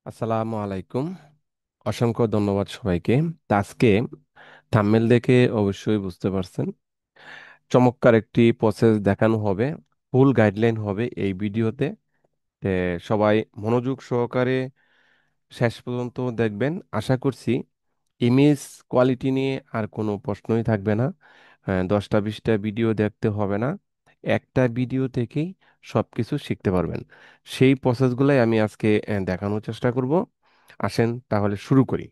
আসসালামু আলাইকুম। অসংখ্য ধন্যবাদ সবাইকে। তা আজকে থাম্বনেল দেখে অবশ্যই বুঝতে পারছেন, চমৎকার একটি প্রসেস দেখানো হবে। ফুল গাইডলাইন হবে এই ভিডিওতে। তে সবাই মনোযোগ সহকারে শেষ পর্যন্ত দেখবেন। আশা করছি ইমেজ কোয়ালিটি নিয়ে আর কোনো প্রশ্নই থাকবে না। 10টা 20টা ভিডিও দেখতে হবে না, একটা ভিডিও থেকেই সব কিছু শিখতে পারবেন। সেই প্রসেসগুলাই আমি আজকে দেখানোর চেষ্টা করব। আসেন তাহলে শুরু করি।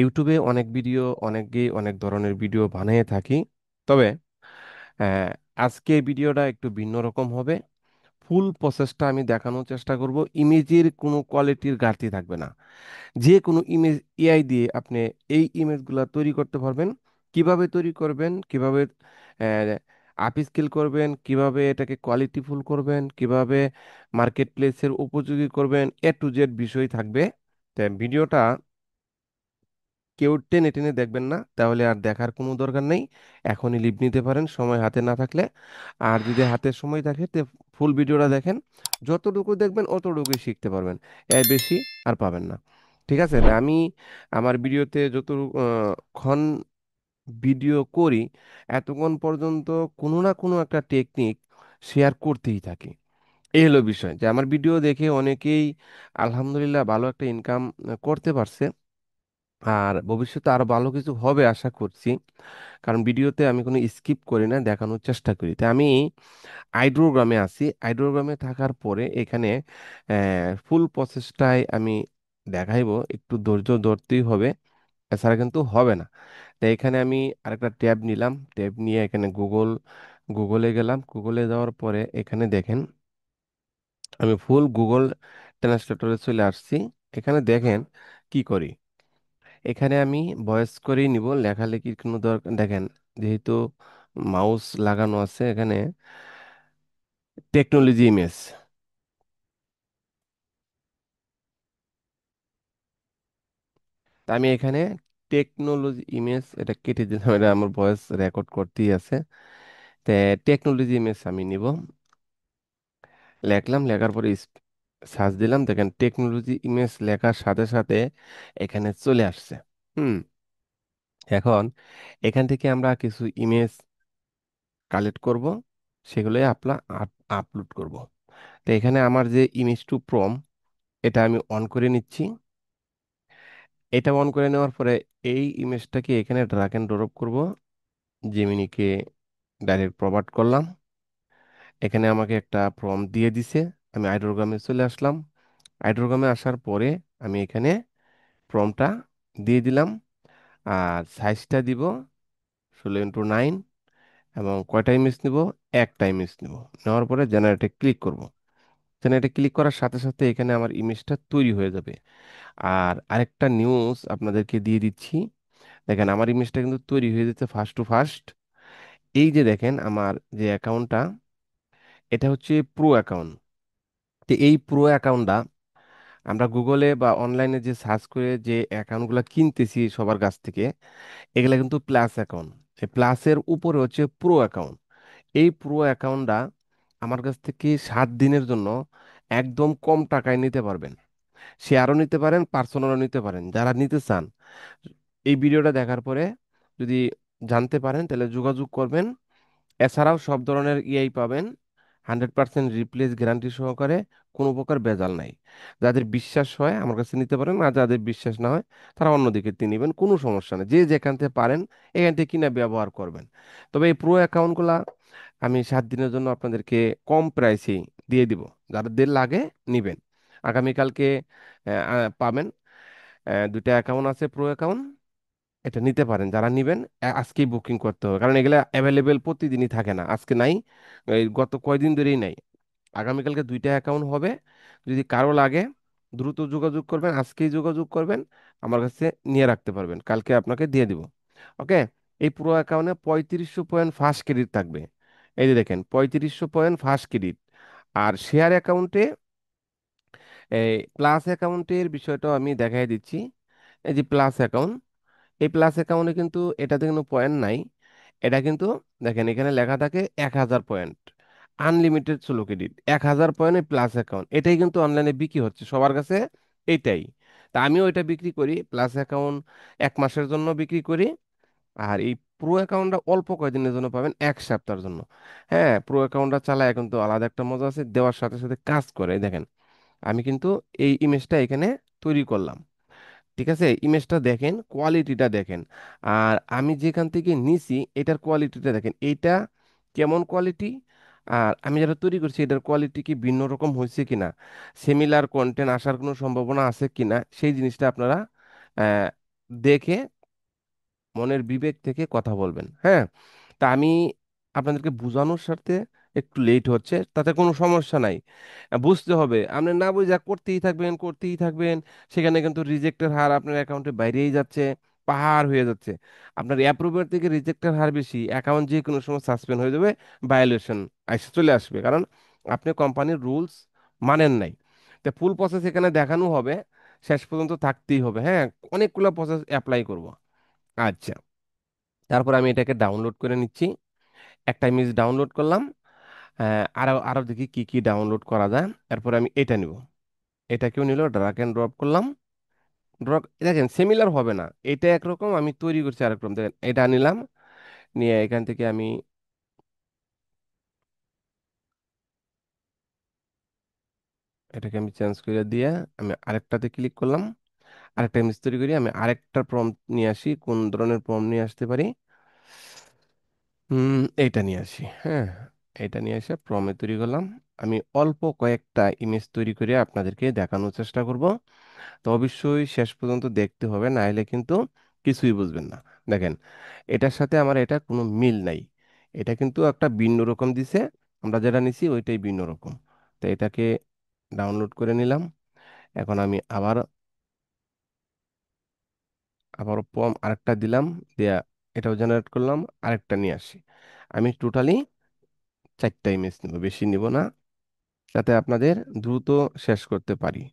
ইউটিউবে অনেক ভিডিও, অনেকেই অনেক ধরনের ভিডিও বানিয়ে থাকি। তবে আহ, আজকে ভিডিওটা একটু ভিন্ন রকম হবে। ফুল প্রসেসটা আমি দেখানোর চেষ্টা করব। ইমেজের কোনো কোয়ালিটির ঘাটতি থাকবে না। যে কোনো ইমেজ এআই দিয়ে আপনি এই ইমেজগুলো তৈরি করতে পারবেন। কিভাবে তৈরি করবেন, কিভাবে আপস্কেল করবেন, কিভাবে এটাকে কোয়ালিটিফুল করবেন, কিভাবে মার্কেট প্লেসের উপযোগী করবেন, A to Z বিষয় থাকবে। তাই ভিডিওটা কেউ টেনে টেনে দেখবেন না, তাহলে আর দেখার কোনো দরকার নেই। এখনই লিভ নিতে পারেন সময় হাতে না থাকলে। আর যদি হাতে সময় থাকে তে ফুল ভিডিওটা দেখেন। যতটুকু দেখবেন অতটুকুই শিখতে পারবেন, এর বেশি আর পাবেন না। ঠিক আছে? তা আমি আমার ভিডিওতে যতটুকু ক্ষণ ভিডিও করি, এতক্ষণ পর্যন্ত কোনো না কোনো একটা টেকনিক শেয়ার করতেই থাকি। এই হলো বিষয়, যে আমার ভিডিও দেখে অনেকেই আলহামদুলিল্লাহ ভালো একটা ইনকাম করতে পারছে। আর ভবিষ্যতে আরো ভালো কিছু হবে আশা করছি। কারণ ভিডিওতে আমি কোনো স্কিপ করি না, দেখানোর চেষ্টা করি। তাই আমি আইড্রোগ্রামে আছি। আইড্রোগ্রামে থাকার পরে এখানে ফুল প্রসেসটাই আমি দেখাইবো। একটু ধৈর্য ধরতেই হবে, এছাড়া কিন্তু হবে না। তাই এখানে আমি আরেকটা ট্যাব নিলাম। ট্যাব নিয়ে এখানে গুগলে গেলাম। গুগলে যাওয়ার পরে এখানে দেখেন আমি ফুল গুগল ট্রান্সলেটরে চলে আসছি। এখানে দেখেন কি করি। এখানে আমি ভয়েস করেই নিব, লেখালেখির কোনো দরকার দেখেন। যেহেতু মাউস লাগানো আছে এখানে, টেকনোলজি ইমেজ। তা আমি এখানে টেকনোলজি ইমেজ এটা কেটে দিলাম, এটা আমার ভয়েস রেকর্ড করতেই আছে। তে টেকনোলজি ইমেজ আমি নিব। লেখলাম, লেখার পরে সার্চ দিলাম, দেখেন টেকনোলজি ইমেজ লেখার সাথে সাথে এখানে চলে আসছে। হুম। এখন এখান থেকে আমরা কিছু ইমেজ কালেক্ট করব, সেগুলো আপলোড করব। তো এখানে আমার যে ইমেজ টু প্রম, এটা আমি অন করে নিচ্ছি। এটা অন করে নেওয়ার পরে এই ইমেজটাকে এখানে ড্রাগ এন্ড ড্রপ করব। জেমিনিকে ডাইরেক্ট প্রভার্ট করলাম। এখানে আমাকে একটা প্রম দিয়ে দিছে। আমি আইড্রোগ্রামে চলে আসলাম। আইড্রোগ্রামে আসার পরে আমি এখানে প্রমটা দিয়ে দিলাম। আর সাইজটা দিব 16:9। এবং কয়টা ইমেজ নিব? একটা ইমেজ নিব। নেওয়ার পরে জেনারেটে ক্লিক করব। জেনারেটে ক্লিক করার সাথে সাথে এখানে আমার ইমেজটা তৈরি হয়ে যাবে। আর আরেকটা নিউজ আপনাদেরকে দিয়ে দিচ্ছি। দেখেন আমার ইমেজটা কিন্তু তৈরি হয়ে যাচ্ছে ফার্স্ট টু ফার্স্ট। এই যে দেখেন আমার যে অ্যাকাউন্টটা, এটা হচ্ছে প্রো অ্যাকাউন্ট। তো এই প্রো অ্যাকাউন্টটা আমরা গুগলে বা অনলাইনে যে সার্চ করে যে অ্যাকাউন্টগুলো কিনতেছি সবার কাছ থেকে, এগুলা কিন্তু প্লাস অ্যাকাউন্ট। এই প্লাসের উপরে হচ্ছে প্রো অ্যাকাউন্ট। এই প্রো অ্যাকাউন্টটা আমার কাছ থেকে 7 দিনের জন্য একদম কম টাকায় নিতে পারবেন। শেয়ারও নিতে পারেন, পার্সোনালও নিতে পারেন, যারা নিতে চান। এই ভিডিওটা দেখার পরে যদি জানতে পারেন তাহলে যোগাযোগ করবেন। এছাড়াও সব ধরনের ইআই পাবেন, 100% রিপ্লেস গ্যারান্টি সহকারে, কোনো প্রকার ভেজাল নাই। যাদের বিশ্বাস হয় আমার কাছে নিতে পারেন, আর যাদের বিশ্বাস না হয় তারা অন্যদিকে দিয়ে নেবেন, কোনো সমস্যা নেই। যে যেখান থেকে পারেন এখান থেকে কিনে ব্যবহার করবেন। তবে এই প্রো অ্যাকাউন্টগুলা আমি 7 দিনের জন্য আপনাদেরকে কম প্রাইসেই দিয়ে দিব। যাদের লাগে নিবেন। আগামীকালকে পাবেন। দুইটা অ্যাকাউন্ট আছে প্রো অ্যাকাউন্ট, এটা নিতে পারেন। যারা নিবেন আজকেই বুকিং করতে হবে, কারণ এগুলা অ্যাভেলেবেল প্রতিদিনই থাকে না। আজকে নাই, এই গত কয়দিন ধরেই নাই। আগামীকালকে দুইটা অ্যাকাউন্ট হবে। যদি কারো লাগে দ্রুত যোগাযোগ করবেন, আজকেই যোগাযোগ করবেন। আমার কাছে নিয়ে রাখতে পারবেন, কালকে আপনাকে দিয়ে দিব। ওকে। এই পুরো অ্যাকাউন্টে 3500 পয়েন্ট ফার্স্ট ক্রেডিট থাকবে। এই যে দেখেন 3500 পয়েন্ট ফার্স্ট ক্রেডিট। আর শেয়ার অ্যাকাউন্টে, এই প্লাস অ্যাকাউন্টের বিষয়টাও আমি দেখাই দিচ্ছি। এই যে প্লাস অ্যাকাউন্ট, এই প্লাস অ্যাকাউন্টে কিন্তু এটাতে কোনো পয়েন্ট নাই। এটা কিন্তু দেখেন এখানে লেখা থাকে 1000 point, unlimited slow credit, 1000 point plus account, এটাই কিন্তু অনলাইনে বিক্রি হচ্ছে সবার কাছে, এইটাই। তা আমিও এটা বিক্রি করি, প্লাস অ্যাকাউন্ট 1 মাসের জন্য বিক্রি করি। আর এই প্রো অ্যাকাউন্টটা অল্প কয়েকদিনের জন্য পাবেন, 1 সপ্তাহের জন্য। হ্যাঁ, প্রো অ্যাকাউন্টটা চালায় কিন্তু আলাদা একটা মজা আছে, দেওয়ার সাথে সাথে কাজ করে। দেখেন আমি কিন্তু এই ইমেজটা এখানে তৈরি করলাম, ঠিক আছে? ইমেজটা দেখেন, কোয়ালিটিটা দেখেন। আর আমি যেখান থেকে নিছি এটার কোয়ালিটিটা দেখেন, এইটা কেমন কোয়ালিটি, আর আমি যেটা তৈরি করছি এটার কোয়ালিটি কি ভিন্ন রকম হয়েছে কিনা, সিমিলার কন্টেন্ট আসার কোনো সম্ভাবনা আছে কিনা, সেই জিনিসটা আপনারা আহ, দেখে মনের বিবেক থেকে কথা বলবেন। হ্যাঁ, তা আমি আপনাদেরকে বোঝানোর সাথে একটু লেট হচ্ছে, তাতে কোনো সমস্যা নাই। বুঝতে হবে, আপনি না বুঝে করতেই থাকবেন করতেই থাকবেন, সেখানে কিন্তু রিজেক্টের হার আপনার অ্যাকাউন্টে বাইরেই যাচ্ছে, পাহাড় হয়ে যাচ্ছে। আপনার অ্যাপ্রুভের থেকে রিজেক্টের হার বেশি, অ্যাকাউন্ট যে কোনো সময় সাসপেন্ড হয়ে যাবে, ভায়োলেশন এসে চলে আসবে, কারণ আপনি কোম্পানির রুলস মানেন নাই। তো ফুল প্রসেস এখানে দেখানো হবে, শেষ পর্যন্ত থাকতেই হবে। হ্যাঁ, অনেকগুলো প্রসেস অ্যাপ্লাই করব। আচ্ছা, তারপর আমি এটাকে ডাউনলোড করে নিচ্ছি, একটা ইমেজ ডাউনলোড করলাম। আরো আরো দেখি কি কি ডাউনলোড করা যায়। এরপর আমি এটা নিব, এটাকেও নিল, ড্রাগ এন্ড ড্রপ করলাম। ড্রপ, দেখেন সিমিলার হবে না, এটা একরকম, আমি তৈরি করছি আরেকরকম। দেখেন এটা নিলাম, নিয়ে এখান থেকে আমি এটাকে আমি চেঞ্জ করে দিয়ে আমি আরেকটাতে ক্লিক করলাম, আরেকটা ইমেজ তৈরি করি। আমি আরেকটা প্রম্পট নিয়ে আসি, কোন ধরনের প্রম্পট নিয়ে আসতে পারি? এইটা নিয়ে আসি। হ্যাঁ, এটা নিয়ে এসে প্রমে তৈরি করলাম। আমি অল্প কয়েকটা ইমেজ তৈরি করে আপনাদেরকে দেখানোর চেষ্টা করব। তো অবশ্যই শেষ পর্যন্ত দেখতে হবে, না হলে কিন্তু কিছুই বুঝবেন না। দেখেন এটার সাথে আমার এটা কোনো মিল নাই, এটা কিন্তু একটা ভিন্ন রকম দিছে, আমরা যেটা নিছি ওইটাই ভিন্ন রকম। তো এটাকে ডাউনলোড করে নিলাম। এখন আমি আবার আবার পম আরেকটা দিলাম, দিয়া এটাও জেনারেট করলাম, আরেকটা নিয়ে আসি। আমি টোটালি 4টা ইমেজ নিব, বেশি নিব না, যাতে আপনাদের দ্রুত শেষ করতে পারি।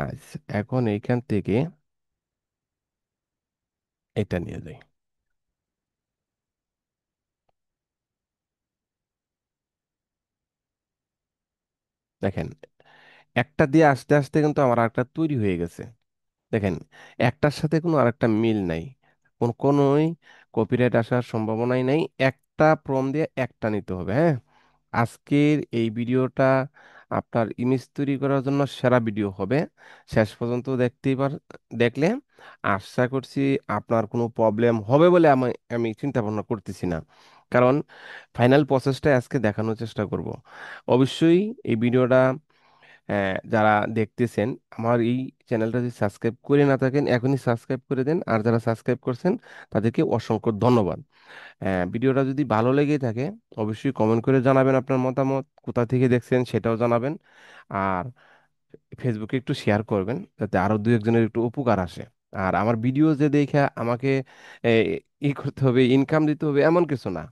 আচ্ছা, এখন এইখান থেকে এটা নিয়ে যাই। দেখেন একটা দিয়ে আস্তে আস্তে কিন্তু আমার আরেকটা তৈরি হয়ে গেছে। দেখেন একটার সাথে কোনো আরেকটা মিল নাই, কোনোই কপিরাইট আসার সম্ভাবনাই নাই। একটা প্রম দিয়ে একটা নিতে হবে। হ্যাঁ, আজকের এই ভিডিওটা আপনার ইমেজ তৈরি করার জন্য সেরা ভিডিও হবে। শেষ পর্যন্ত দেখতেই দেখলে আশা করছি আপনার কোনো প্রবলেম হবে বলে আমি আমি চিন্তা ভাবনা করতেছি না, কারণ ফাইনাল প্রসেসটা আজকে দেখানোর চেষ্টা করব। অবশ্যই এই ভিডিওটা যারা দেখতেছেন, আমার এই চ্যানেলটা যদি সাবস্ক্রাইব করে না থাকেন এখনই সাবস্ক্রাইব করে দেন, আর যারা সাবস্ক্রাইব করছেন তাদেরকে অসংখ্য ধন্যবাদ। ভিডিওটা যদি ভালো লেগে থাকে অবশ্যই কমেন্ট করে জানাবেন আপনার মতামত, কোথা থেকে দেখছেন সেটাও জানাবেন। আর ফেসবুকে একটু শেয়ার করবেন যাতে আরো দু একজনের একটু উপকার আসে। আর আমার ভিডিও যে দেখে আমাকে এ, করতে হবে, ইনকাম দিতে হবে এমন কিছু না,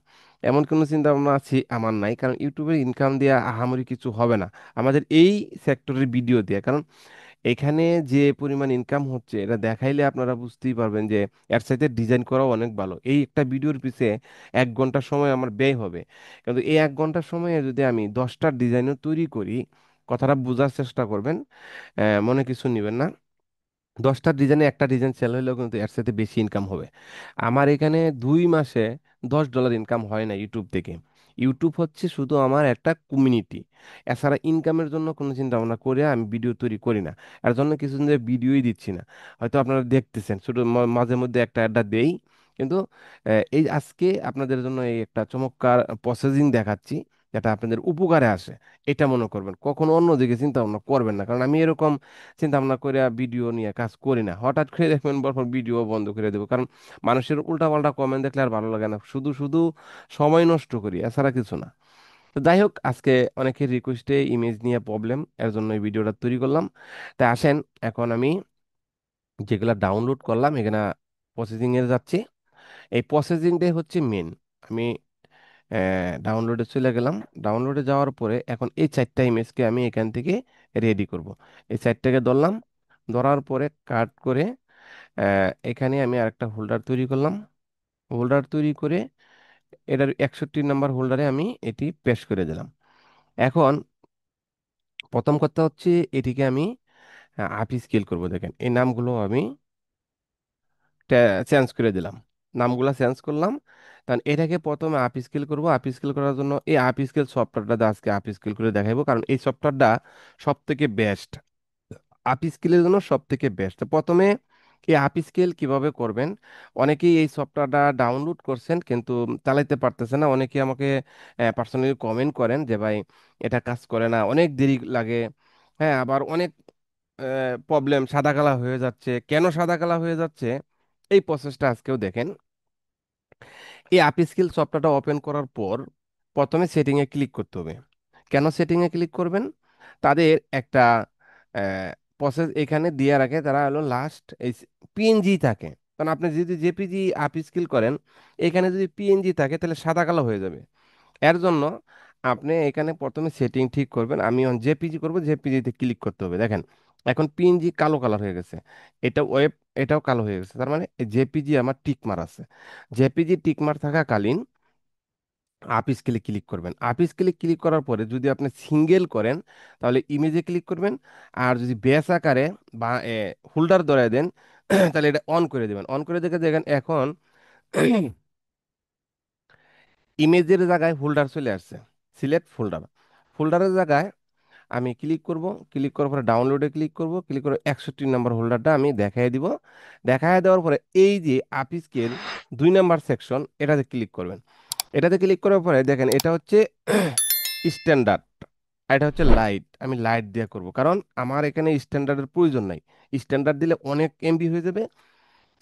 এমন কোনো চিন্তা ভাবনা আছে আমার নাই, কারণ ইউটিউবে ইনকাম দিয়ে আহামরি কিছু হবে না আমাদের এই সেক্টরের ভিডিও দিয়ে। কারণ এখানে যে পরিমাণ ইনকাম হচ্ছে এটা দেখাইলে আপনারা বুঝতেই পারবেন যে এর সাথে ডিজাইন করাও অনেক ভালো। এই একটা ভিডিওর পিছে 1 ঘন্টা সময় আমার ব্যয় হবে, কিন্তু এই 1 ঘন্টার সময়ে যদি আমি 10টা ডিজাইনও তৈরি করি, কথাটা বোঝার চেষ্টা করবেন, মনে কিছু নেবেন না। 10টা ডিজাইনে একটা ডিজাইন সেল হলেও কিন্তু এর সাথে বেশি ইনকাম হবে। আমার এখানে 2 মাসে $10 ইনকাম হয় না ইউটিউব থেকে। ইউটিউব হচ্ছে শুধু আমার একটা কমিউনিটি, এছাড়া ইনকামের জন্য কোনো চিন্তা ভাবনা করে আমি ভিডিও তৈরি করি না। এর জন্য কিছুদিন ধরে ভিডিওই দিচ্ছি না, হয়তো আপনারা দেখতেছেন শুধু মাঝে মধ্যে একটা অ্যাডটা দেই। কিন্তু এই আজকে আপনাদের জন্য এই একটা চমৎকার প্রসেসিং দেখাচ্ছি, যেটা আপনাদের উপকারে আসে। এটা মনে করবেন, কখনো অন্যদিকে চিন্তা ভাবনা করবেন না, কারণ আমি এরকম চিন্তা ভাবনা করে ভিডিও নিয়ে কাজ করি না। হঠাৎ করে দেখবেন পরপর ভিডিও বন্ধ করে দেবো, কারণ মানুষের উল্টাপাল্টা কমেন্ট দেখলে আর ভালো লাগে না, শুধু শুধু সময় নষ্ট করি, এছাড়া কিছু না। তো যাই হোক, আজকে অনেকের রিকোয়েস্টে ইমেজ নিয়ে প্রবলেম, এর জন্য এই ভিডিওটা তৈরি করলাম। তাই আসেন, এখন আমি যেগুলা ডাউনলোড করলাম এখানে প্রসেসিং এর যাচ্ছি। এই প্রসেসিংটাই হচ্ছে মেন। আমি ডাউনলোডে চলে গেলাম, ডাউনলোডে যাওয়ার পরে এখন এই 4টা ইমেজকে আমি এখান থেকে রেডি করব। এই 4টাকে ধরলাম, ধরার পরে কাট করে এখানে আমি আরেকটা হোল্ডার তৈরি করলাম। হোল্ডার তৈরি করে এটার 61 নম্বর হোল্ডারে আমি এটি পেস্ট করে দিলাম। এখন প্রথম কথা হচ্ছে এটিকে আমি আপ স্কেল করবো। দেখেন এই নামগুলো আমি চেঞ্জ করে দিলাম, নামগুলা চেঞ্জ করলাম। কারণ এটাকে প্রথমে আপ স্কেল করবো। আপ স্কেল করার জন্য এই আপ স্কেল সফটওয়্যারটা আজকে আপ স্কেল করে দেখাবো, কারণ এই সফটওয়্যারটা সব থেকে বেস্ট, আপ স্কেলের জন্য সব থেকে বেস্ট। প্রথমে এই আপ স্কেল কিভাবে করবেন, অনেকেই এই সফটওয়্যারটা ডাউনলোড করছেন কিন্তু চালাইতে পারতেছে না। অনেকেই আমাকে পার্সোনালি কমেন্ট করেন যে ভাই এটা কাজ করে না, অনেক দেরি লাগে। হ্যাঁ, আবার অনেক প্রবলেম, সাদা কালা হয়ে যাচ্ছে। কেন সাদা কালা হয়ে যাচ্ছে এই প্রসেসটা আজকেও দেখেন। এই অ্যাপ স্কিল সফটওয়্যারটা ওপেন করার পর প্রথমে সেটিংয়ে ক্লিক করতে হবে। কেন সেটিংয়ে ক্লিক করবেন? তাদের একটা প্রসেস এখানে দিয়ে রাখে, তারা হলো লাস্ট এই পিএনজি থাকে। কারণ আপনি যদি জেপিজি অ্যাপ স্কিল করেন, এখানে যদি পিএনজি থাকে তাহলে সাদা কালো হয়ে যাবে। এর জন্য আপনি এখানে প্রথমে সেটিং ঠিক করবেন। আমি জেপিজি করব, জেপিজিতে ক্লিক করতে হবে। দেখেন এখন পিএনজি কালো কালার হয়ে গেছে, এটা ওয়েব, এটাও কালো হয়ে গেছে। তার মানে জেপিজি আমার টিক মার আছে। জেপিজি টিক মার থাকাকালীন আপ স্কেলে ক্লিক করবেন। আপ স্কেলে ক্লিক করার পরে যদি আপনি সিঙ্গেল করেন তাহলে ইমেজে ক্লিক করবেন। আর যদি বেস আকারে বা হোল্ডার ধরায় দেন তাহলে এটা অন করে দেবেন। অন করে দেখে দেখেন এখন ইমেজের জায়গায় হোল্ডার চলে আসছে। সিলেক্ট ফোল্ডার, ফোল্ডারের জায়গায় আমি ক্লিক করব। ক্লিক করার পরে ডাউনলোডে ক্লিক করব। ক্লিক করে 61 নম্বর হোল্ডারটা আমি দেখাই দিব। দেখাই দেওয়ার পরে এই যে আপ স্কেল 2 নম্বর সেকশন, এটাতে ক্লিক করবেন। এটাতে ক্লিক করার পরে দেখেন এটা হচ্ছে স্ট্যান্ডার্ড, আর এটা হচ্ছে লাইট। আমি লাইট দিয়ে করব কারণ আমার এখানে স্ট্যান্ডার্ডের প্রয়োজন নাই। স্ট্যান্ডার্ড দিলে অনেক এমবি হয়ে যাবে,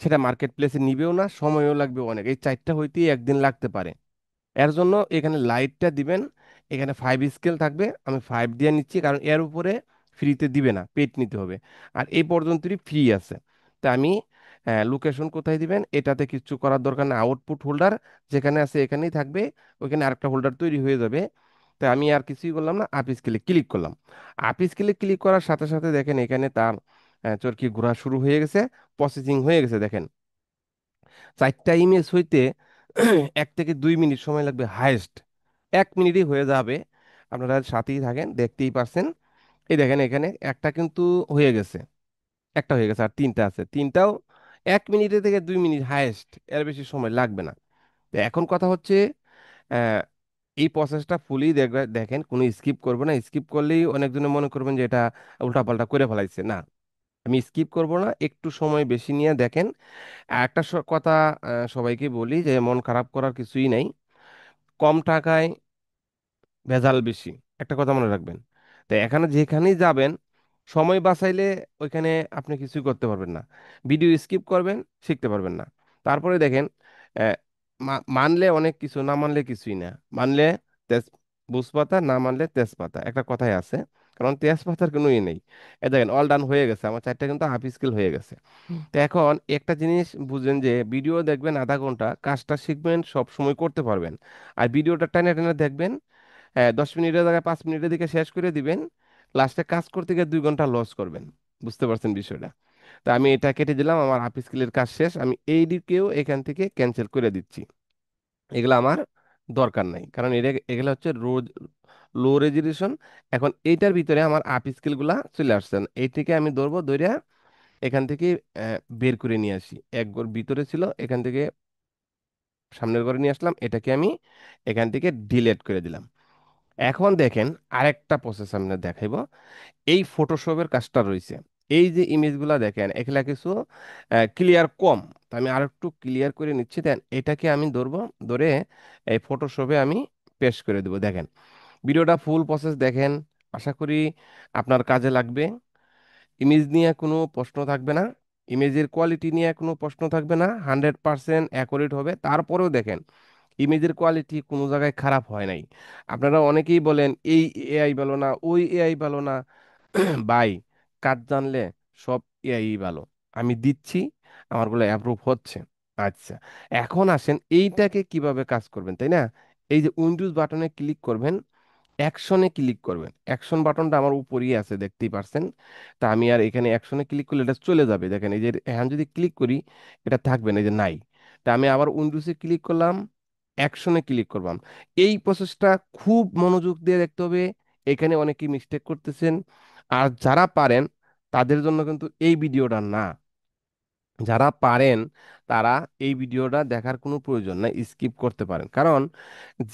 সেটা মার্কেট প্লেসে নিবেও না, সময়ও লাগবে অনেক। এই চারটা হইতেই একদিন লাগতে পারে। এর জন্য এখানে লাইটটা দিবেন। এখানে 5 স্কেল থাকবে, আমি 5 দিয়ে নিচ্ছি কারণ এর উপরে ফ্রিতে দিবে না, পেড নিতে হবে। আর এই পর্যন্তই ফ্রি আছে। তা আমি লোকেশন কোথায় দিবেন এটাতে কিচ্ছু করার দরকার না, আউটপুট হোল্ডার যেখানে আছে এখানেই থাকবে। ওইখানে আরেকটা হোল্ডার তৈরি হয়ে যাবে। তা আমি আর কিছুই করলাম না, আপ স্কেলে ক্লিক করলাম। আপ স্কেলে ক্লিক করার সাথে সাথে দেখেন এখানে তার চরকি ঘোরা শুরু হয়ে গেছে, প্রসেসিং হয়ে গেছে। দেখেন 4টা ইমেজ হইতে 1 থেকে 2 মিনিট সময় লাগবে হাইয়েস্ট। 1 মিনিটই হয়ে যাবে। আপনারা সাথেই থাকেন, দেখতেই পারছেন। এই দেখেন এখানে একটা কিন্তু হয়ে গেছে, একটা হয়ে গেছে আর তিনটা আছে। তিনটাও 1 মিনিটে থেকে 2 মিনিট হাইয়েস্ট, এর বেশি সময় লাগবে না। তো এখন কথা হচ্ছে আহ, এই প্রসেসটা ফুলি দেখবে, দেখেন কোনো স্কিপ করবে না। স্কিপ করলেই অনেকজনে মনে করবেন যে এটা উল্টাপাল্টা করে ফেলাইছে। না, আমি স্কিপ করব না, একটু সময় বেশি নিয়ে দেখেন। আর একটা কথা সবাইকে বলি যে মন খারাপ করার কিছুই নাই। কম টাকায় ভেজাল বেশি, একটা কথা মনে রাখবেন। তো এখানে যেখানেই যাবেন সময় বাঁচাইলে ওইখানে আপনি কিছুই করতে পারবেন না। ভিডিও স্কিপ করবেন, শিখতে পারবেন না। তারপরে দেখেন আহ, মানলে অনেক কিছু, না মানলে কিছুই না। মানলে তেজ বুঝপাতা, না মানলে তেজপাতা, একটা কথাই আছে। কারণ তেজপাতার কোনো ই নেই। এ দেখেন অল ডান হয়ে গেছে, আমার 4টা কিন্তু হাফ স্কিল হয়ে গেছে। তো এখন একটা জিনিস বুঝেন যে ভিডিও দেখবেন আধা ঘন্টা, কাজটা শিখবেন, সব সময় করতে পারবেন। আর ভিডিওটা টেনে টেনে দেখবেন, 10 মিনিটের জায়গায় 5 মিনিটের দিকে শেষ করে দিবেন। লাস্টে কাজ করতে গিয়ে 2 ঘন্টা লস করবেন। বুঝতে পারছেন বিষয়টা? তা আমি এটা কেটে দিলাম, আমার হাফ স্কিলের কাজ শেষ। আমি এই দিকেও এখান থেকে ক্যান্সেল করে দিচ্ছি। এগুলো আমার দরকার নাই, কারণ এগুলো হচ্ছে রোজ লো রেজুলেশন। এখন এইটার ভিতরে আমার আপ স্কিলগুলা চলে আসছেন, এই থেকে আমি ধরবো, ধরে এখান থেকে বের করে নিয়ে আসি। এক ঘর ভিতরে ছিল, এখান থেকে সামনের ঘরে নিয়ে আসলাম, এটাকে আমি এখান থেকে ডিলিট করে দিলাম। এখন দেখেন আরেকটা প্রসেস আমরা দেখাইবো। এই ফটোশপের কাজটা রয়েছে, এই যে ইমেজগুলা দেখেন এগুলা কিছু ক্লিয়ার কম। তো আমি আর একটু ক্লিয়ার করে নিচ্ছি। দেন এটাকে আমি ধরবো, ধরে এই ফটোশপে আমি পেস্ট করে দেবো। দেখেন ভিডিওটা ফুল প্রসেস দেখেন, আশা করি আপনার কাজে লাগবে। ইমেজ নিয়ে কোনো প্রশ্ন থাকবে না, ইমেজের কোয়ালিটি নিয়ে কোনো প্রশ্ন থাকবে না, 100% অ্যাকুরেট হবে। তারপরেও দেখেন ইমেজের কোয়ালিটি কোনো জায়গায় খারাপ হয় নাই। আপনারা অনেকেই বলেন এই এআই ভালো না, ওই এআই ভালো না। ভাই, কাজ জানলে সব এআই ভালো। আমি দিচ্ছি, আমারগুলো অ্যাপ্রুভ হচ্ছে। আচ্ছা, এখন আসেন এইটাকে কিভাবে কাজ করবেন, তাই না? এই যে উইন্ডোজ বাটনে ক্লিক করবেন, অ্যাকশনে ক্লিক করবেন। অ্যাকশন বাটনটা আমার উপরেই আছে, দেখতেই পারছেন। তা আমি আর এখানে অ্যাকশনে ক্লিক করলে এটা চলে যাবে, দেখেন এই যে এখন যদি ক্লিক করি এটা থাকবে না, এই যে নাই। তা আমি আবার উইন্ডোজে ক্লিক করলাম, অ্যাকশনে ক্লিক করলাম। এই প্রসেসটা খুব মনোযোগ দিয়ে দেখতে হবে, এখানে অনেকেই মিস্টেক করতেছেন। আর যারা পারেন তাদের জন্য কিন্তু এই ভিডিওটা না। যারা পারেন তারা এই ভিডিওটা দেখার কোনো প্রয়োজন নাই, স্কিপ করতে পারেন। কারণ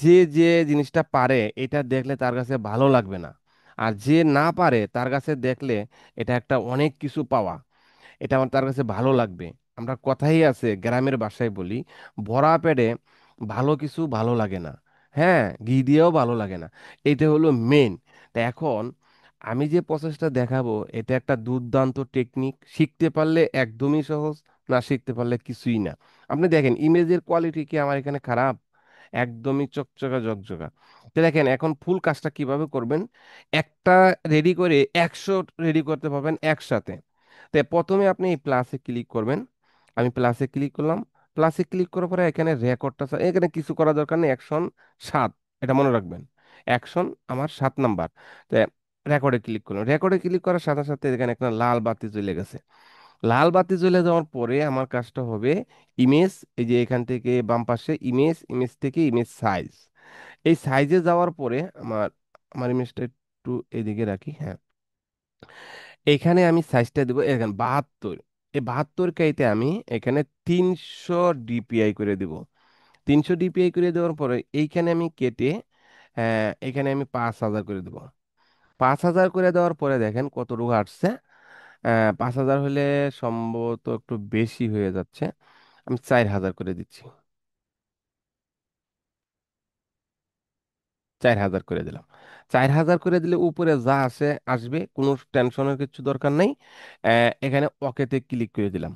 যে যে জিনিসটা পারে এটা দেখলে তার কাছে ভালো লাগবে না, আর যে না পারে তার কাছে দেখলে এটা একটা অনেক কিছু পাওয়া, এটা আমার তার কাছে ভালো লাগবে। আমরা কথাই আছে, গ্রামের ভাষায় বলি, ভরা পেটে ভালো কিছু ভালো লাগে না। হ্যাঁ, ঘি দিয়েও ভালো লাগে না। এটা হলো মেন। তা এখন আমি যে প্রসেসটা দেখাবো এটা একটা দুর্দান্ত টেকনিক, শিখতে পারলে একদমই সহজ, না শিখতে পারলে কিছুই না। আপনি দেখেন ইমেজের কোয়ালিটি কি আমার এখানে খারাপ? একদমই চকচকা ঝকঝকা। তো দেখেন এখন ফুল কাজটা কিভাবে করবেন। একটা রেডি করে 100 রেডি করতে পারবেন একসাথে। তো প্রথমে আপনি এই প্লাসে ক্লিক করবেন। আমি প্লাসে ক্লিক করলাম। প্লাসে ক্লিক করার পরে এখানে রেকর্ডটা, এখানে কিছু করার দরকার নেই, অ্যাকশন 7, এটা মনে রাখবেন। অ্যাকশন আমার 7 নাম্বার। তো রেকর্ডে ক্লিক করলাম, রেকর্ডে ক্লিক করার সাথে সাথে এখানে একটা লাল বাতি জ্বলে গেছে। লাল বাতি জ্বলে যাওয়ার পরে আমার কাজটা হবে ইমেজ, এই যে এখান থেকে বাম পাশে ইমেজ, ইমেজ থেকে ইমেজ সাইজ, এই সাইজে যাওয়ার পরে আমার আমার ইমেজটা একটু এদিকে রাখি, হ্যাঁ। এখানে আমি সাইজটা দেবো এখানে 72। এই 72 আমি এখানে 300 DPI করে দিব। 300 DPI করে দেওয়ার পরে এইখানে আমি কেটে এখানে আমি 5000 করে দেবো। 5000 করে দেওয়ার পরে দেখেন কতটুকু আসছে। 5000 হলে সম্ভবত একটু বেশি হয়ে যাচ্ছে, আমি 4000 করে দিচ্ছি। 4000 করে দিলাম। 4000 করে দিলে উপরে যা আছে আসবে, কোনো টেনশনের কিছু দরকার নেই। এখানে ওকেতে ক্লিক করে দিলাম।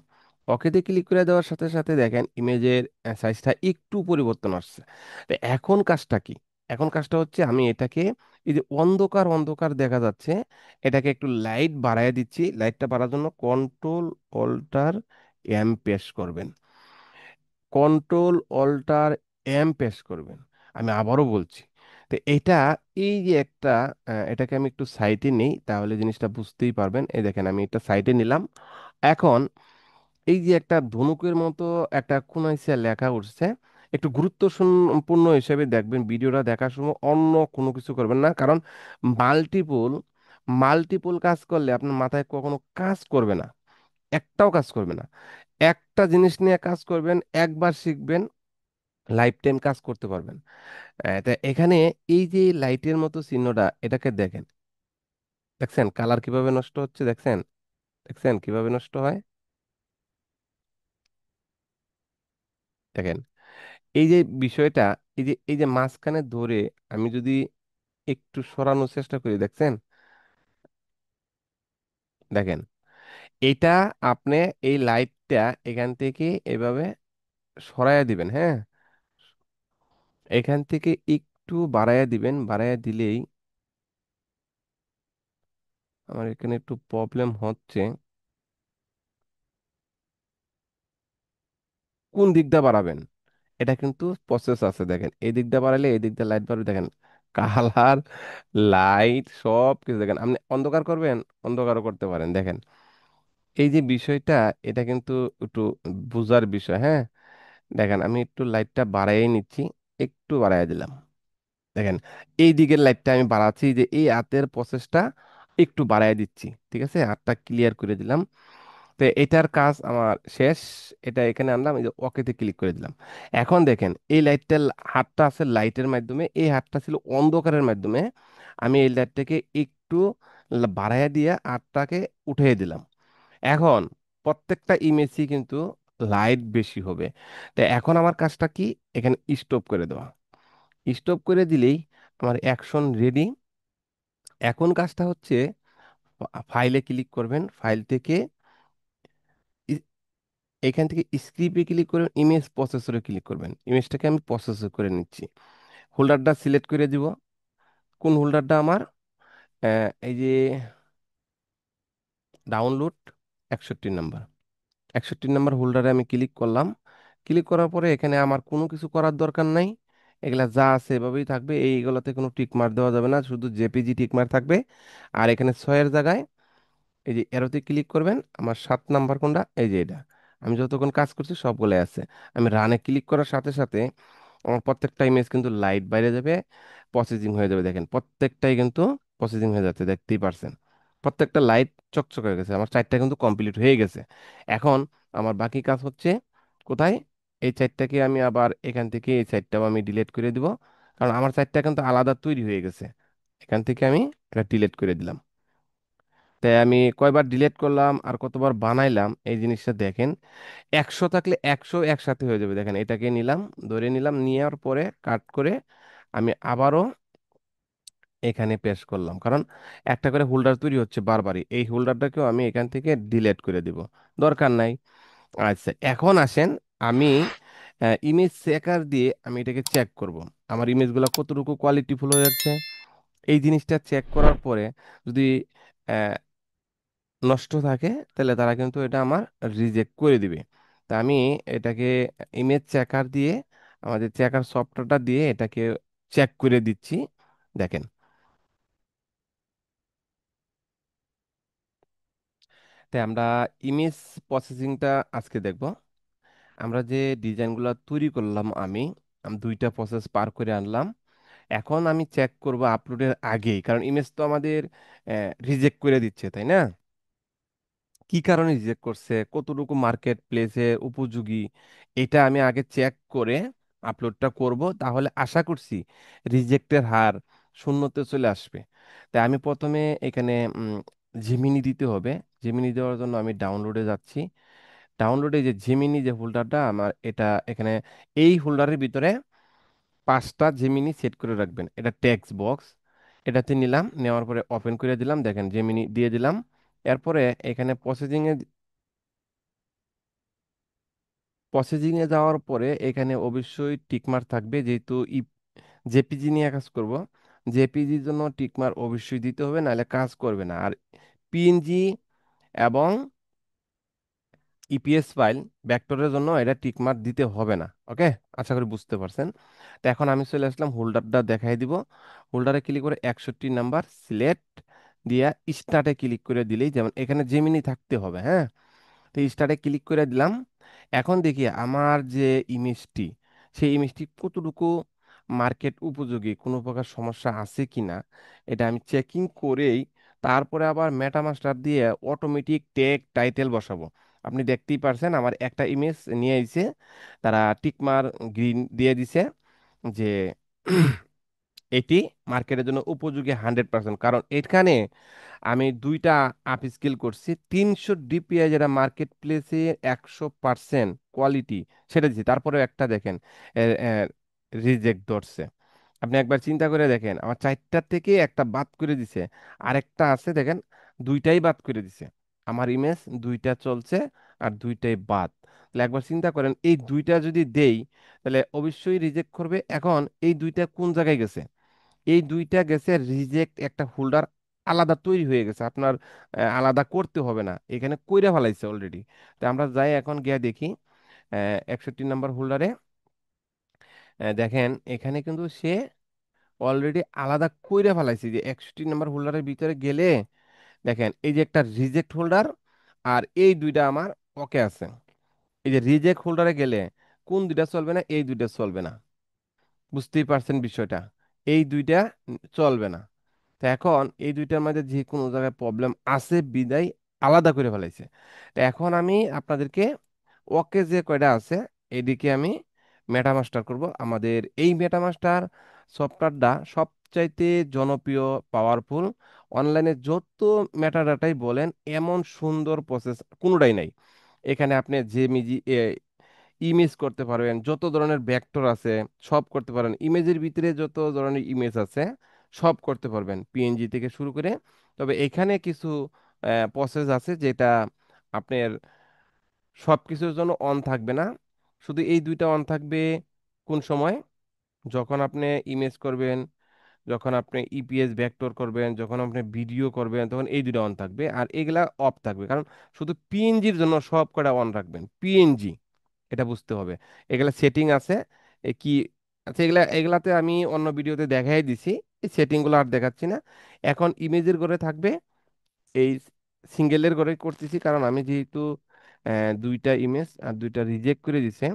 ওকেতে ক্লিক করে দেওয়ার সাথে সাথে দেখেন ইমেজের সাইজটা একটু পরিবর্তন আসছে। তো এখন কাজটা কি? এখন কাজটা হচ্ছে আমি এটাকে, এই যে অন্ধকার অন্ধকার দেখা যাচ্ছে, এটাকে একটু লাইট বাড়ায় দিচ্ছি। লাইটটা বাড়ার জন্য কন্ট্রোল অল্টার এম প্রেস করবেন। কন্ট্রোল অল্টার এম প্রেস করবেন। আমি আবারও বলছি। তো এটা, এই যে একটা এটাকে আমি একটু সাইডে নেই, তাহলে জিনিসটা বুঝতেই পারবেন। এই দেখেন আমি এটা সাইডে নিলাম। এখন এই যে একটা ধনুকের মতো একটা কোনাইসা লেখা উঠছে, একটু গুরুত্বপূর্ণ হিসেবে দেখবেন ভিডিওটা দেখার সময়, অন্য কোনো কিছু করবেন না। কারণ মাল্টিপল মাল্টিপল কাজ করলে আপনার মাথায় কখনো কাজ করবে না, একটাও কাজ করবে না। একটা জিনিস নিয়ে কাজ করবেন, একবার শিখবেন, লাইফ টাইম কাজ করতে পারবেন। তা এখানে এই যে লাইটের মতো চিহ্নটা, এটাকে দেখেন, দেখছেন কালার কিভাবে নষ্ট হচ্ছে, দেখছেন, দেখছেন কিভাবে নষ্ট হয়। দেখেন এই যে বিষয়টা, এই যে মাঝখানে ধরে আমি যদি একটু সরানোর চেষ্টা করি, দেখছেন, দেখেন এটা আপনি এই লাইটটা এখান থেকে এভাবে সরাইয়া দিবেন, হ্যাঁ। এখান থেকে একটু বাড়াইয়া দিবেন, বাড়াইয়া দিলেই আমার এখানে একটু প্রবলেম হচ্ছে। কোন দিকটা বাড়াবেন এটা কিন্তু প্রসেস আছে, দেখেন এই দিকটা বাড়ালে এই দিকটা লাইট বাড়বে, দেখেন কালার, লাইট সব কিছু। দেখেন আপনি অন্ধকার করবেন, অন্ধকারও করতে পারেন, দেখেন এই যে বিষয়টা, এটা কিন্তু একটু বুঝার বিষয়, হ্যাঁ। দেখেন আমি একটু লাইটটা বাড়াই নিচ্ছি, একটু বাড়াই দিলাম। দেখেন এই দিকের লাইটটা আমি বাড়াচ্ছি, যে এই হাতের প্রসেসটা একটু বাড়াই দিচ্ছি, ঠিক আছে, হাতটা ক্লিয়ার করে দিলাম। তো এটার কাজ আমার শেষ। এটা এখানে আনলাম, এই যে ওকেতে ক্লিক করে দিলাম। এখন দেখেন এই লাইটটা, হাতটা আছে লাইটের মাধ্যমে, এই হাতটা ছিল অন্ধকারের মাধ্যমে। আমি এই লাইটটাকে একটু বাড়াইয়া দিয়ে হাতটাকে উঠিয়ে দিলাম। এখন প্রত্যেকটা ইমেজই কিন্তু লাইট বেশি হবে। তো এখন আমার কাজটা কি, এখানে স্টপ করে দেওয়া। স্টপ করে দিলেই আমার অ্যাকশন রেডি। এখন কাজটা হচ্ছে ফাইলে ক্লিক করবেন, ফাইল থেকে ই- এখান থেকে স্ক্রিপ্টে ক্লিক করবেন, ইমেজ প্রসেসরে ক্লিক করবেন। ইমেজটাকে আমি প্রসেসর করে নিচ্ছি। হোল্ডারটা সিলেক্ট করে দিব। কোন হোল্ডারটা আমার, এই যে ডাউনলোড 61 নাম্বার, 61 নাম্বার হোল্ডারে আমি ক্লিক করলাম। ক্লিক করার পরে এখানে আমার কোনো কিছু করার দরকার নাই। এগুলা যা আছে এভাবেই থাকবে, এইগুলোতে কোনো টিক মার দেওয়া যাবে না, শুধু জেপিজি টিক মার থাকবে। আর এখানে 6-এর জায়গায় এই যে এরোতে ক্লিক করবেন, আমার 7 নাম্বার কোনটা, এই যে এটা, আমি যতক্ষণ কাজ করছি সবগুলাই আছে। আমি রানে ক্লিক করার সাথে সাথে আমার প্রত্যেকটা ইমেজ কিন্তু লাইট বাইরে যাবে, প্রসেসিং হয়ে যাবে, দেখেন প্রত্যেকটাই কিন্তু প্রসেসিং হয়ে যাচ্ছে, দেখতেই পারছেন প্রত্যেকটা লাইট চকচক হয়ে গেছে, আমার 4টা কিন্তু কমপ্লিট হয়ে গেছে। এখন আমার বাকি কাজ হচ্ছে কোথায়, এই 4টাকে আমি আবার এখান থেকে এই 4টাও আমি ডিলিট করে দিব, কারণ আমার 4টা কিন্তু আলাদা তৈরি হয়ে গেছে। এখান থেকে আমি এটা ডিলিট করে দিলাম। তাই আমি কয়বার ডিলিট করলাম আর কতবার বানাইলাম এই জিনিসটা দেখেন। 100 থাকলে 100 একসাথে হয়ে যাবে, দেখেন এটাকে নিলাম, ধরে নিলাম, নেওয়ার পরে কাট করে আমি আবারও এখানে পেস্ট করলাম, কারণ একটা করে হোল্ডার তৈরি হচ্ছে বারবারই, এই হোল্ডারটাকেও আমি এখান থেকে ডিলিট করে দিব, দরকার নাই। আচ্ছা, এখন আসেন, আমি ইমেজ চেকার দিয়ে আমি এটাকে চেক করব, আমার ইমেজগুলো কতটুকু কোয়ালিটিফুল হয়ে যাচ্ছে। এই জিনিসটা চেক করার পরে যদি নষ্ট থাকে, তাহলে তারা কিন্তু এটা আমার রিজেক্ট করে দিবে। তা আমি এটাকে ইমেজ চেকার দিয়ে, আমাদের চেকার সফটওয়্যারটা দিয়ে এটাকে চেক করে দিচ্ছি, দেখেন। তাই আমরা ইমেজ প্রসেসিংটা আজকে দেখব। আমরা যে ডিজাইনগুলো তৈরি করলাম, আমি 2টা প্রসেস পার করে আনলাম। এখন আমি চেক করব আপলোডের আগেই, কারণ ইমেজ তো আমাদের রিজেক্ট করে দিচ্ছে, তাই না? কি কারণে রিজেক্ট করছে, কতটুকু মার্কেট প্লেসে উপযোগী, এটা আমি আগে চেক করে আপলোডটা করব, তাহলে আশা করছি রিজেক্টের হার শূন্যতে চলে আসবে। তাই আমি প্রথমে এখানে জেমিনি দিতে হবে। জেমিনি দেওয়ার জন্য আমি ডাউনলোডে যাচ্ছি। ডাউনলোডে যে জেমিনি যে হোল্ডারটা আমার, এটা এখানে এই হোল্ডারের ভিতরে 5টা জেমিনি সেট করে রাখবেন, এটা টেক্সট বক্স। এটাতে নিলাম, নেওয়ার পরে ওপেন করে দিলাম, দেখেন জেমিনি দিয়ে দিলাম। এরপরে এখানে প্রসেসিং এ যাওয়ার পরে এখানে অবশ্যই টিকমার্ক থাকবে, যেহেতু জেপিজি নিয়ে কাজ করব, জেপিজির জন্য টিকমার্ক অবশ্যই দিতে হবে, নাহলে কাজ করবে না। আর পিএনজি এবং ইপিএস ফাইল ভেক্টরের জন্য এটা টিকমার্ক দিতে হবে না। ওকে, আশা করি বুঝতে পারছেন। তো এখন আমি চলে আসলাম, হোল্ডারটা দেখাই দিব। হোল্ডারে ক্লিক করে 61 নাম্বার সিলেক্ট দিয়া স্টার্টে ক্লিক করে দিলেই, যেমন এখানে জেমিনি থাকতে হবে, হ্যাঁ। তো স্টার্টে ক্লিক করে দিলাম। এখন দেখি আমার যে ইমেজটি, সেই ইমেজটি কতটুকু মার্কেট উপযোগী, কোনো প্রকার সমস্যা আছে কিনা, এটা আমি চেকিং করেই তারপরে আবার মেটামাস্টার দিয়ে অটোমেটিক টেগ টাইটেল বসাবো। আপনি দেখতেই পারছেন আমার একটা ইমেজ নিয়ে আইছে, তারা টিকমার গ্রিন দিয়ে দিছে যে এটি মার্কেটের জন্য উপযোগী 100%, কারণ এখানে আমি 2টা আপ স্কেল করছি, 300 DPI যেটা মার্কেট প্লেসে 100% কোয়ালিটি, সেটা দিচ্ছি, তারপরেও একটা দেখেন রিজেক্ট ধরছে। আপনি একবার চিন্তা করে দেখেন, আমার 4টার থেকে একটা বাদ করে দিছে, আরেকটা আছে দেখেন 2টাই বাদ করে দিছে। আমার ইমেজ 2টা চলছে আর 2টাই বাদ। তাহলে একবার চিন্তা করেন, এই 2টা যদি দেই তাহলে অবশ্যই রিজেক্ট করবে। এখন এই 2টা কোন জায়গায় গেছে, এই 2টা গেছে রিজেক্ট, একটা হোল্ডার আলাদা তৈরি হয়ে গেছে, আপনার আলাদা করতে হবে না, এখানে কইরা ফেলাইছে অলরেডি। তো আমরা যাই এখন গিয়া দেখি 61 নাম্বার হোল্ডারে, দেখেন এখানে কিন্তু সে অলরেডি আলাদা কইরা ফেলাইছে, যে 61 নাম্বার হোল্ডারের ভিতরে গেলে দেখেন এই যে একটা রিজেক্ট হোল্ডার, আর এই 2টা আমার ওকে আছে। এই যে রিজেক্ট হোল্ডারে গেলে কোন 2টা চলবে না, এই 2টা চলবে না, বুঝতেই পারছেন বিষয়টা, এই 2টা চলবে না। তো এখন এই 2টার মধ্যে যে কোনো জায়গায় প্রবলেম আছে বিদায় আলাদা করে ফেলাইছে। তো এখন আমি আপনাদেরকে ওকে যে কয়টা আছে এদিকে আমি মেটামাস্টার করব। আমাদের এই মেটামাস্টার সফটওয়্যারটা সবচাইতে জনপ্রিয়, পাওয়ারফুল, অনলাইনে যত মেটাডাটাই বলেন এমন সুন্দর প্রসেস কোনোটাই নাই। এখানে আপনি যে ইমেজ করতে পারবেন, যত ধরনের ভেক্টর আছে সব করতে পারেন, ইমেজের ভিতরে যত ধরনের ইমেজ আছে সব করতে পারবেন, পিএনজি থেকে শুরু করে। তবে এখানে কিছু প্রসেস আছে যেটা আপনার সব কিছুর জন্য অন থাকবে না, শুধু এই 2টা অন থাকবে। কোন সময়, যখন আপনি ইমেজ করবেন, যখন আপনি ইপিএস ভেক্টর করবেন, যখন আপনি ভিডিও করবেন, তখন এই 2টা অন থাকবে, আর এগুলা অফ থাকবে, কারণ শুধু পিএনজির জন্য সব কটা অন রাখবেন, পিএনজি, এটা বুঝতে হবে। এগুলা সেটিং আছে। কি আচ্ছা, এগুলাতে আমি অন্য ভিডিওতে দেখাই দিছি, এই সেটিংগুলো আর দেখাচ্ছি না। এখন ইমেজের ঘরে থাকবে, এই সিঙ্গেলের ঘরে করতেছি, কারণ আমি যেহেতু দুইটা ইমেজ আর দুইটা রিজেক্ট করে দিছে,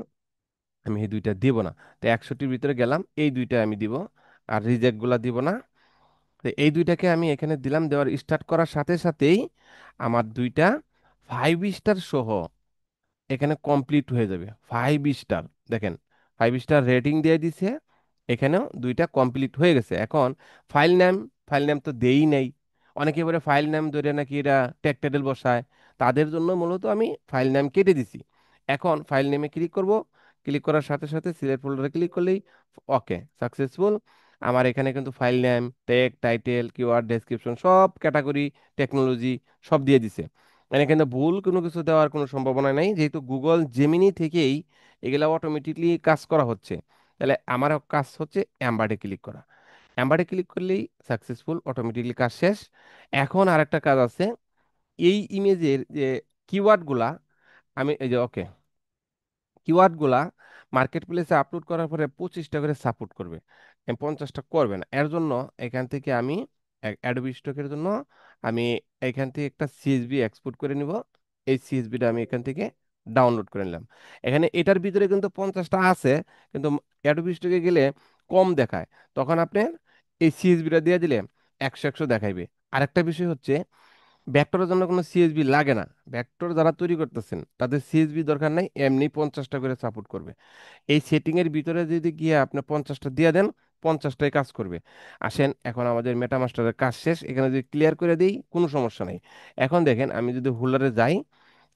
আমি এই দুইটা দিব না। তো 61-র ভিতরে গেলাম, এই দুইটা আমি দিব, আর রিজেক্ট গুলা দিব না। তো এই দুইটাকে আমি এখানে দিলাম, দেওয়ার স্টার্ট করার সাথে সাথেই আমার দুইটা 5 স্টার সহ এখানে কমপ্লিট হয়ে যাবে। 5 স্টার, দেখেন 5 স্টার রেটিং দিয়ে দিছে, এখানেও দুইটা কমপ্লিট হয়ে গেছে। এখন ফাইল নেম, ফাইল নেম তো দেই নাই। অনেকে বলে ফাইল নেম ধরে নাকি এরা ট্যাগ টাইটেল বসায়, তাদের জন্য মূলত আমি ফাইল নেম কেটে দিছি। এখন ফাইল নেমে ক্লিক করব, ক্লিক করার সাথে সাথে সিলেক্ট ফোল্ডারে ক্লিক করলেই ওকে সাকসেসফুল। আমার এখানে কিন্তু file name, tag title, keyword, description, সব ক্যাটাগরি, টেকনোলজি সব দিয়ে দিছে। মানে কিন্তু ভুল কোনো কিছু দেওয়ার কোনো সম্ভাবনা নাই, যেহেতু গুগল জেমিনি থেকেই এগুলা অটোমেটিকলি কাজ করা হচ্ছে। তাহলে আমার কাজ হচ্ছে অ্যাম্বারে ক্লিক করা। অ্যাম্বারে ক্লিক করলেই সাকসেসফুল, অটোমেটিকলি কাজ শেষ। এখন আরেকটা কাজ আছে, এই ইমেজের যে কিওয়ার্ডগুলা, আমি এই যে ওকে, কিওয়ার্ডগুলা মার্কেট প্লেসে আপলোড করার পরে 25টা করে সাপোর্ট করবে, 50টা করবে না। এর জন্য এখান থেকে আমি অ্যাডোবি স্টকের জন্য আমি এখান থেকে একটা সিএসভি এক্সপোর্ট করে নিব। এই সিএসভিটা আমি এখান থেকে ডাউনলোড করে নিলাম। এখানে এটার ভিতরে কিন্তু 50টা আছে, কিন্তু অ্যাডোবি স্টকে গেলে কম দেখায়। তখন আপনি এই সিএসভিটা দিয়ে দিলে 100 দেখাইবে। আরেকটা বিষয় হচ্ছে, ভেক্টরের জন্য কোনো সিএসবি লাগে না। ভেক্টর যারা তৈরি করতেছেন তাদের সিএসবি দরকার নাই, এমনি 50টা করে সাপোর্ট করবে। এই সেটিং এর ভিতরে যদি গিয়ে আপনি 50টা দিয়ে দেন, 50টাই কাজ করবে। আসেন, এখন আমাদের মেটামাস্টারের কাজ শেষ, এখানে যদি ক্লিয়ার করে দিই কোনো সমস্যা নেই। এখন দেখেন আমি যদি হোল্ডারে যাই,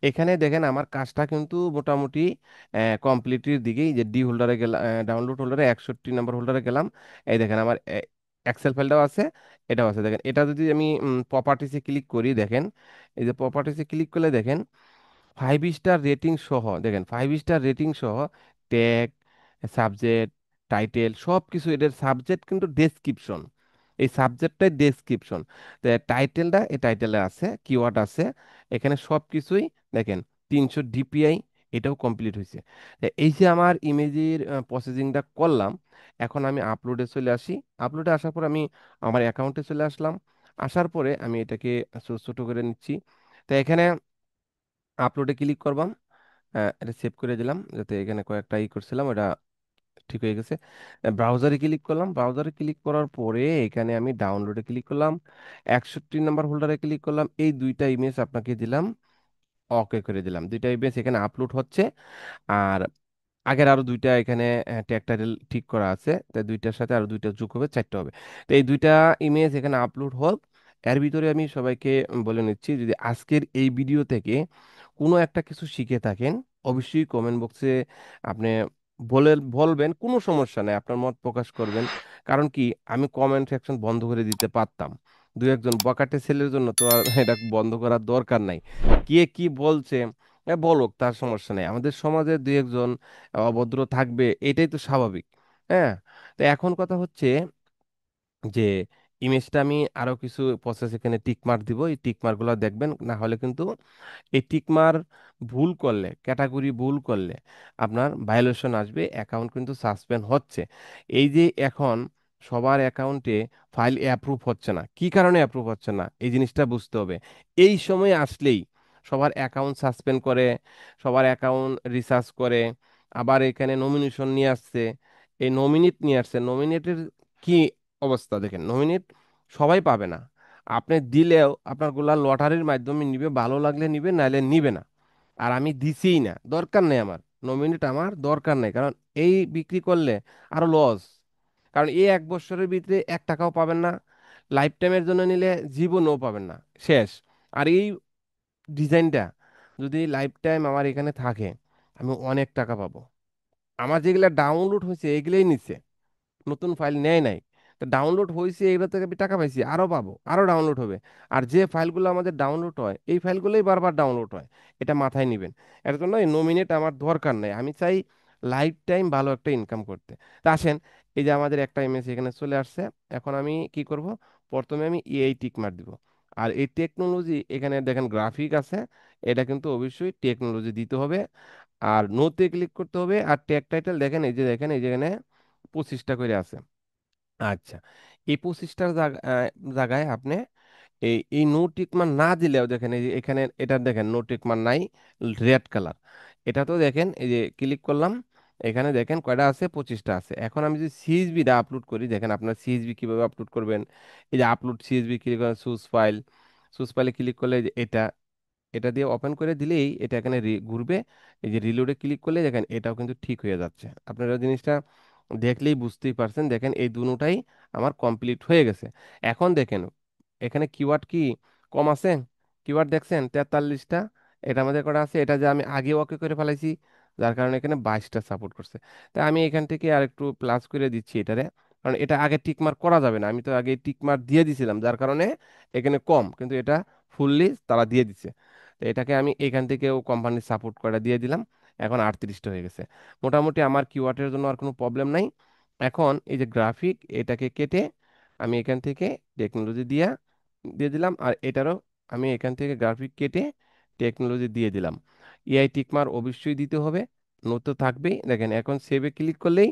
এখানে দেখেন আমার কাজটা কিন্তু মোটামুটি কমপ্লিটের দিকেই। যে ডি হোল্ডারে গেলাম, ডাউনলোড হোল্ডারে 61 নম্বর হোল্ডারে গেলাম, এই দেখেন আমার এক্সেল ফাইলটাও আছে, এটাও আছে। দেখেন এটা যদি আমি প্রপার্টিসে ক্লিক করি, দেখেন এই যে প্রপার্টিসে ক্লিক করলে দেখেন 5 স্টার রেটিং সহ, দেখেন 5 স্টার রেটিং সহ ট্যাগ, সাবজেক্ট, টাইটেল সব কিছু। এটার সাবজেক্ট কিন্তু ডেসক্রিপশন, এই সাবজেক্টটাই ডেসক্রিপশন। তো টাইটেলটা, এই টাইটেলে আছে, কিওয়ার্ড আছে, এখানে সব কিছুই দেখেন 300 ডিপিআই, এটাও কমপ্লিট হয়েছে। তো এই যে আমার ইমেজের প্রসেসিংটা করলাম, এখন আমি আপলোডে চলে আসি। আপলোডে আসার পর আমি আমার অ্যাকাউন্টে চলে আসলাম। আসার পরে আমি এটাকে ছোট ছোট করে নিচ্ছি। তো এখানে আপলোডে ক্লিক করবাম, এটা সেভ করে দিলাম, যাতে এখানে কয়েকটা করছিলাম ওটা ঠিক হয়ে গেছে। ব্রাউজারে ক্লিক করলাম, ব্রাউজারে ক্লিক করার পরে এখানে আমি ডাউনলোডে ক্লিক করলাম, 61 নম্বর হোল্ডারে ক্লিক করলাম, এই দুইটা ইমেজ আপনাকে দিলাম, ওকে করে দিলাম। দুইটা ইমেজ এখানে আপলোড হচ্ছে। আর আগের আরো দুইটা এখানে ট্যাগ টাইটেল ঠিক করা আছে, তাই দুইটার সাথে আরো দুইটা যোগ হবে, 4টা হবে। তো এই দুইটা ইমেজ এখানে আপলোড হোক। এর ভিতরে আমি সবাইকে বলে নিচ্ছি, যদি আজকের এই ভিডিও থেকে কোনো একটা কিছু শিখে থাকেন, অবশ্যই কমেন্ট বক্সে আপনি বলবেন, কোনো সমস্যা নেই, আপনার মত প্রকাশ করবেন। কারণ কি, আমি কমেন্ট সেকশন বন্ধ করে দিতে পারতাম, দু একজন বকাটে ছেলের জন্য তো আর এটা বন্ধ করার দরকার নাই। কে কি বলছে বলুক, তার সমস্যা নেই। আমাদের সমাজে দু একজন অভদ্র থাকবে, এটাই তো স্বাভাবিক। হ্যাঁ। তো এখন কথা হচ্ছে যে ইমেজটা আমি আরো কিছু প্রসেস এখানে টিক মার্ক দিব, এই টিক মার্ক গুলো দেখবেন, না হলে কিন্তু এই টিকমার ভুল করলে, ক্যাটাগরি ভুল করলে আপনার ভায়োলেশন আসবে, অ্যাকাউন্ট কিন্তু সাসপেন্ড হচ্ছে। এই যে এখন সবার অ্যাকাউন্টে ফাইল অ্যাপ্রুভ হচ্ছে না, কি কারণে অ্যাপ্রুভ হচ্ছে না এই জিনিসটা বুঝতে হবে। এই সময় আসলেই সবার অ্যাকাউন্ট সাসপেন্ড করে, সবার অ্যাকাউন্ট রিসার্চ করে, আবার এখানে নমিনেশন নিয়ে আসছে, এই নমিনেট নিয়ে আসছে। নমিনেটের কি অবস্থা দেখেন, নমিনেট সবাই পাবে না। আপনি দিলেও আপনার গুলা লটারির মাধ্যমে নিবে, ভালো লাগলে নিবে, নাইলে নিবে না। আর আমি দিছিই না, দরকার নেই আমার নমিনেট, আমার দরকার নেই। কারণ এই বিক্রি করলে আরো লস। কারণ এই 1 বছরের ভিতরে 1 টাকাও পাবেন না, লাইফ টাইমের জন্য নিলে জীবনও পাবেন না, শেষ। আর এই ডিজাইনটা যদি লাইফ টাইম আমার এখানে থাকে, আমি অনেক টাকা পাবো। আমার যেগুলা ডাউনলোড হয়েছে এগুলাই নিচ্ছে, নতুন ফাইল নেয় নাই। তো ডাউনলোড হয়েছে, এগুলো থেকে আমি টাকা পাইছি, আরো পাবো, আরো ডাউনলোড হবে। আর যে ফাইলগুলো আমাদের ডাউনলোড হয়, এই ফাইলগুলোই বারবার ডাউনলোড হয়, এটা মাথায় নিবেন। এর জন্য এই নমিনেট আমার দরকার নেই, আমি চাই লাইফ টাইম ভালো একটা ইনকাম করতে। তা আসেন, এই যে আমাদের একটা ইমেজ এখানে চলে আসছে। এখন আমি কি করব, প্রথমে আমি এই টিক মার দিব। আর এই টেকনোলজি, এখানে দেখেন গ্রাফিক আছে, এটা কিন্তু অবশ্যই টেকনোলজি দিতে হবে। আর নোতে ক্লিক করতে হবে। আর ট্যাগ টাইটেল দেখেন, এই যে দেখেন, এই যে এখানে 25টা করে আছে। আচ্ছা, এই 25টার জায়গায় আপনি এই নো টিক মার্ক না দিলেও দেখেন, এই যে এখানে এটা দেখেন নো টিক মার্ক নাই, রেড কালার। এটা তো দেখেন, এই যে ক্লিক করলাম, এখানে দেখেন কয়টা আছে, 25টা আছে। এখন আমি যদি সিএসবিটা আপলোড করি, দেখেন আপনার সিএসবি কিভাবে আপলোড করবেন। এই যে আপলোড সিএসবি ক্লিক করেন, চুজ ফাইলে ক্লিক করলে এই যে এটা, এটা দিয়ে ওপেন করে দিলেই এটা এখানে ঘুরবে। এই যে রিলোডে ক্লিক করলে দেখেন এটাও কিন্তু ঠিক হয়ে যাচ্ছে। আপনারা জিনিসটা দেখলেই বুঝতেই পারছেন, দেখেন এই দুটোটাই আমার কমপ্লিট হয়ে গেছে। এখন দেখেন এখানে কিওয়ার্ড কি কম আছে, কিওয়ার্ড দেখছেন 43টা, এটা আমাদের করা আছে, এটা যে আমি আগে ওকে করে ফেলাইছি, যার কারণে এখানে 22টা সাপোর্ট করছে। তাই আমি এখান থেকে আর একটু প্লাস করে দিচ্ছি এটারে, কারণ এটা আগে টিক মার্ক করা যাবে না, আমি তো আগে টিক মার্ক দিয়ে দিছিলাম, যার কারণে এখানে কম, কিন্তু এটা ফুললি তারা দিয়ে দিচ্ছে। তো এটাকে আমি এখান থেকেও কোম্পানির সাপোর্ট করে দিয়ে দিলাম, এখন 38টা হয়ে গেছে। মোটামুটি আমার কিওয়ার্ডের জন্য আর কোনো প্রবলেম নাই। এখন এই যে গ্রাফিক, এটাকে কেটে আমি এখান থেকে টেকনোলজি দিয়ে দিলাম, আর এটারও আমি এখান থেকে গ্রাফিক কেটে টেকনোলজি দিয়ে দিলাম। এআই টিকমার অবশ্যই দিতে হবে, নতো থাকবেই। দেখেন এখন সেভে ক্লিক করলেই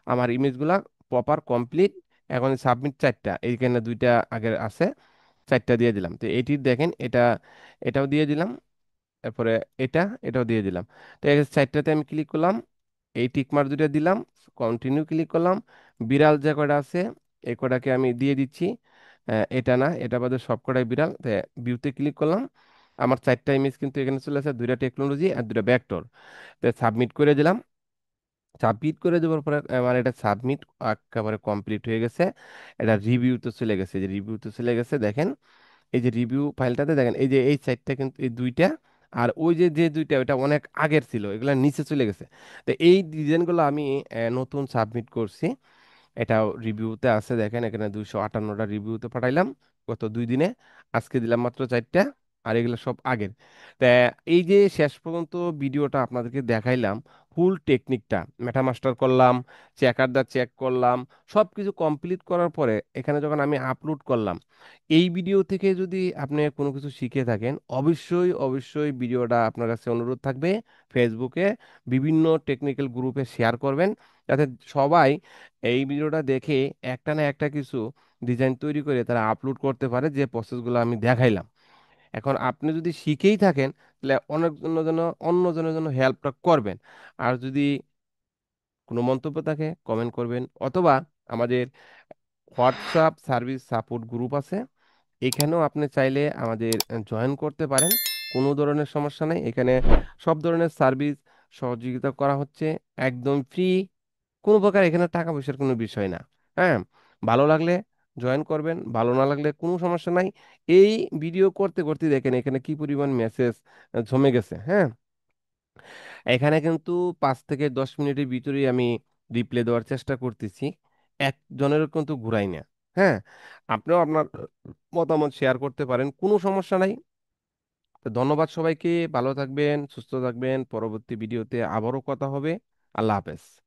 আমার ইমেজগুলা প্রপার কমপ্লিট। এখন সাবমিট 4টা, এইখানে 2টা আগের আছে, 4টা দিয়ে দিলাম। তো এটির দেখেন এটা, এটাও দিয়ে দিলাম, তারপরে এটাও দিয়ে দিলাম। তো এই 4টাতে আমি ক্লিক করলাম, এই টিকমার 2টা দিলাম, কন্টিনিউ ক্লিক করলাম, বিড়াল যে কয়টা আছে এই কয়টাকে আমি দিয়ে দিচ্ছি। এটা না, এটা বাদে সব কটাই বিড়াল। ভিউতে ক্লিক করলাম, আমার 4টা ইমেজ কিন্তু এখানে চলে আসে, 2টা টেকনোলজি আর 2টা ভেক্টর। তো সাবমিট করে দিলাম। সাবমিট করে দেওয়ার পরে আমার এটা সাবমিট একেবারে কমপ্লিট হয়ে গেছে। এটা রিভিউতে চলে গেছে, যে রিভিউতে চলে গেছে দেখেন, এই যে রিভিউ ফাইলটাতে দেখেন, এই যে এই সাইটটা কিন্তু এই 2টা, আর ওই যে যে 2টা ওটা অনেক আগের ছিল, এগুলা নিচে চলে গেছে। তো এই ডিজাইনগুলো আমি নতুন সাবমিট করছি, এটাও রিভিউতে আছে, দেখেন এখানে 258টা রিভিউতে পাঠাইলাম গত 2 দিনে। আজকে দিলাম মাত্র 4টা, আর এগুলো সব আগের। তা এই যে শেষ পর্যন্ত ভিডিওটা আপনাদেরকে দেখাইলাম, ফুল টেকনিকটা মেটামাস্টার করলাম, চেকার চেক করলাম, সব কিছু কমপ্লিট করার পরে এখানে যখন আমি আপলোড করলাম, এই ভিডিও থেকে যদি আপনি কোনো কিছু শিখে থাকেন, অবশ্যই অবশ্যই ভিডিওটা আপনার কাছে অনুরোধ থাকবে, ফেসবুকে বিভিন্ন টেকনিক্যাল গ্রুপে শেয়ার করবেন, যাতে সবাই এই ভিডিওটা দেখে একটা না একটা কিছু ডিজাইন তৈরি করে তারা আপলোড করতে পারে, যে প্রসেসগুলো আমি দেখাইলাম। এখন আপনি যদি শিখেই থাকেন, তাহলে অন্যজনের জন্য হেল্পটা করবেন। আর যদি কোনো মন্তব্য থাকে কমেন্ট করবেন, অথবা আমাদের হোয়াটসঅ্যাপ সার্ভিস সাপোর্ট গ্রুপ আছে, এখানেও আপনি চাইলে আমাদের জয়েন করতে পারেন। কোনো ধরনের সমস্যা নেই, এখানে সব ধরনের সার্ভিস সহযোগিতা করা হচ্ছে, একদম ফ্রি, কোনো প্রকার এখানে টাকা পয়সার কোনো বিষয় না। হ্যাঁ, ভালো লাগলে জয়েন করবেন, ভালো না লাগলে কোনো সমস্যা নাই। এই ভিডিও করতে করতে দেখেন এখানে কি পরিমাণ মেসেজ জমে গেছে। হ্যাঁ, এখানে কিন্তু 5 থেকে 10 মিনিটের ভিতরেই আমি রিপ্লাই দেওয়ার চেষ্টা করতেছি, একজনেরও কিন্তু ঘুরাই না। হ্যাঁ, আপনিও আপনার মতামত শেয়ার করতে পারেন, কোনো সমস্যা নাই। তো ধন্যবাদ সবাইকে, ভালো থাকবেন, সুস্থ থাকবেন, পরবর্তী ভিডিওতে আবারও কথা হবে। আল্লাহ হাফেজ।